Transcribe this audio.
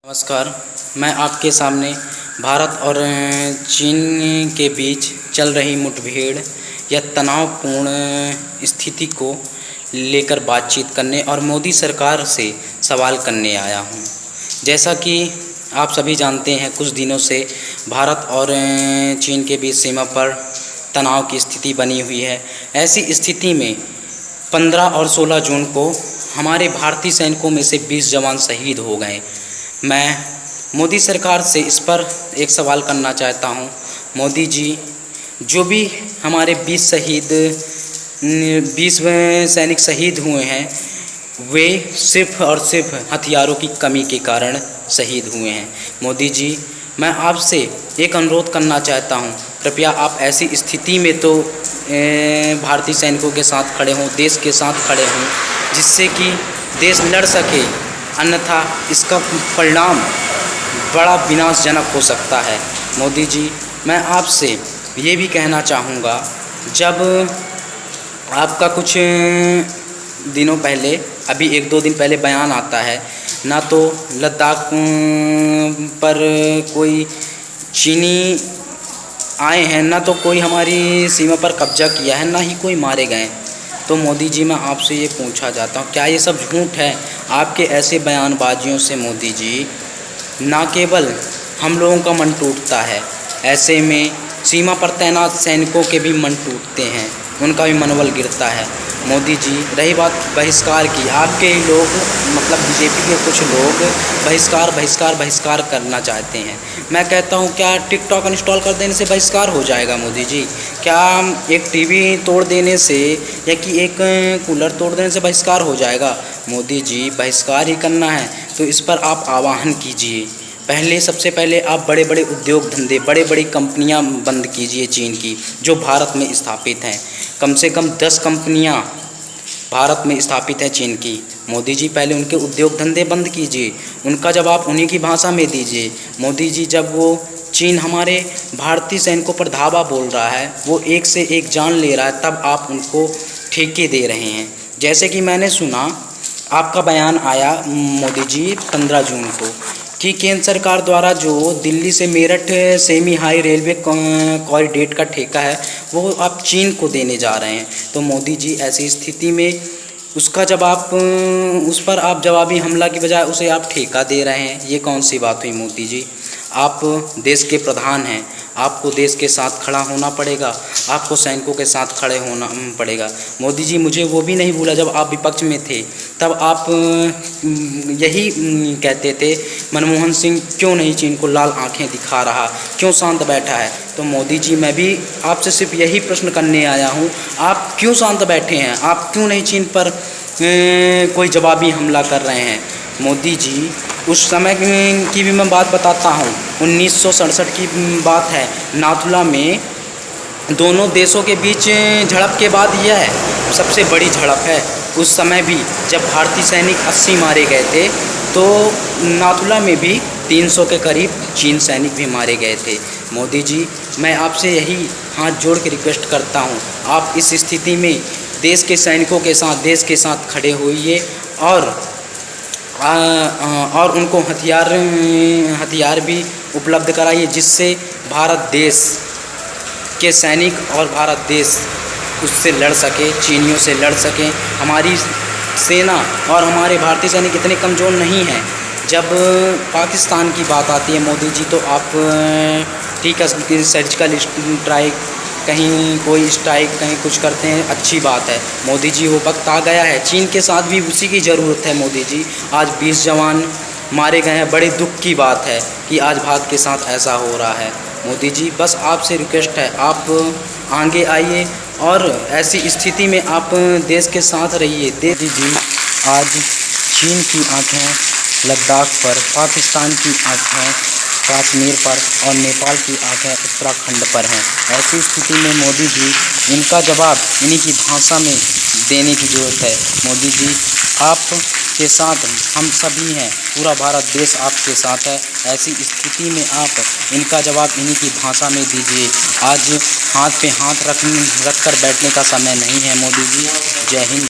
नमस्कार। मैं आपके सामने भारत और चीन के बीच चल रही मुठभेड़ या तनावपूर्ण स्थिति को लेकर बातचीत करने और मोदी सरकार से सवाल करने आया हूं। जैसा कि आप सभी जानते हैं, कुछ दिनों से भारत और चीन के बीच सीमा पर तनाव की स्थिति बनी हुई है। ऐसी स्थिति में 15 और 16 जून को हमारे भारतीय सैनिकों में से 20 जवान शहीद हो गए। मैं मोदी सरकार से इस पर एक सवाल करना चाहता हूं। मोदी जी, जो भी हमारे 20 सैनिक शहीद हुए हैं, वे सिर्फ़ और सिर्फ हथियारों की कमी के कारण शहीद हुए हैं। मोदी जी, मैं आपसे एक अनुरोध करना चाहता हूं, कृपया आप ऐसी स्थिति में तो भारतीय सैनिकों के साथ खड़े हों, देश के साथ खड़े हों, जिससे कि देश लड़ सके, अन्यथा इसका परिणाम बड़ा विनाशजनक हो सकता है। मोदी जी, मैं आपसे ये भी कहना चाहूँगा, जब आपका कुछ दिनों पहले, अभी 1-2 दिन पहले बयान आता है, ना तो लद्दाख पर कोई चीनी आए हैं, ना तो कोई हमारी सीमा पर कब्जा किया है, ना ही कोई मारे गए। तो मोदी जी, मैं आपसे ये पूछा जाता हूँ, क्या ये सब झूठ है? आपके ऐसे बयानबाजियों से मोदी जी, ना केवल हम लोगों का मन टूटता है, ऐसे में सीमा पर तैनात सैनिकों के भी मन टूटते हैं, उनका भी मनोबल गिरता है। मोदी जी, रही बात बहिष्कार की, आपके ही लोग, मतलब बीजेपी के कुछ लोग बहिष्कार करना चाहते हैं। मैं कहता हूं, क्या टिकटॉक इंस्टॉल कर देने से बहिष्कार हो जाएगा? मोदी जी, क्या एक टीवी तोड़ देने से या कि एक कूलर तोड़ देने से बहिष्कार हो जाएगा? मोदी जी, बहिष्कार ही करना है तो इस पर आप आह्वान कीजिए। सबसे पहले आप बड़े बड़े उद्योग धंधे, बड़ी बड़ी कंपनियां बंद कीजिए चीन की, जो भारत में स्थापित हैं। कम से कम 10 कंपनियां भारत में स्थापित हैं चीन की। मोदी जी, पहले उनके उद्योग धंधे बंद कीजिए, उनका जवाब उन्हीं की भाषा में दीजिए। मोदी जी, जब वो चीन हमारे भारतीय सैनिकों पर धावा बोल रहा है, वो एक से एक जान ले रहा है, तब आप उनको ठेके दे रहे हैं। जैसे कि मैंने सुना, आपका बयान आया मोदी जी 15 जून को, कि केंद्र सरकार द्वारा जो दिल्ली से Meerut semi high railway corridor का ठेका है, वो आप चीन को देने जा रहे हैं। तो मोदी जी, ऐसी स्थिति में उसका जवाब, उस पर आप जवाबी हमला की बजाय उसे आप ठेका दे रहे हैं, ये कौन सी बात हुई? मोदी जी, आप देश के प्रधान हैं, आपको देश के साथ खड़ा होना पड़ेगा, आपको सैनिकों के साथ खड़े होना पड़ेगा। मोदी जी, मुझे वो भी नहीं भूला, जब आप विपक्ष में थे तब आप यही कहते थे, मनमोहन सिंह क्यों नहीं चीन को लाल आंखें दिखा रहा, क्यों शांत बैठा है? तो मोदी जी, मैं भी आपसे सिर्फ यही प्रश्न करने आया हूँ, आप क्यों शांत बैठे हैं? आप क्यों नहीं चीन पर कोई जवाबी हमला कर रहे हैं? मोदी जी, उस समय की भी मैं बात बताता हूँ, 1967 की बात है। नाथुला में दोनों देशों के बीच झड़प के बाद यह सबसे बड़ी झड़प है। उस समय भी जब भारतीय सैनिक 80 मारे गए थे, तो नाथुला में भी 300 के करीब चीन सैनिक भी मारे गए थे। मोदी जी, मैं आपसे यही हाथ जोड़ के रिक्वेस्ट करता हूँ, आप इस स्थिति में देश के सैनिकों के साथ, देश के साथ खड़े होइए और उनको हथियार भी उपलब्ध कराइए, जिससे भारत देश के सैनिक और भारत देश उससे लड़ सके, चीनियों से लड़ सकें। हमारी सेना और हमारे भारतीय सैनिक इतने कमज़ोर नहीं हैं। जब पाकिस्तान की बात आती है मोदी जी, तो आप ठीक है, सर्जिकल स्ट्राइक, कहीं कोई स्ट्राइक, कहीं कुछ करते हैं, अच्छी बात है। मोदी जी, वो वक्त आ गया है, चीन के साथ भी उसी की ज़रूरत है। मोदी जी, आज 20 जवान मारे गए हैं, बड़े दुख की बात है कि आज भारत के साथ ऐसा हो रहा है। मोदी जी, बस आपसे रिक्वेस्ट है, आप आगे आइए और ऐसी स्थिति में आप देश के साथ रहिए। मोदी जी, आज चीन की आँखें लद्दाख पर, पाकिस्तान की आँखें कश्मीर पर और नेपाल की आँखें उत्तराखंड पर हैं। ऐसी स्थिति में मोदी जी, इनका जवाब इन्हीं की भाषा में देने की ज़रूरत है। मोदी जी, आपके साथ हम सभी हैं, पूरा भारत देश आपके साथ है। ऐसी स्थिति में आप इनका जवाब इन्हीं की भाषा में दीजिए। आज हाथ पे हाथ रख कर बैठने का समय नहीं है। मोदी जी, जय हिंद।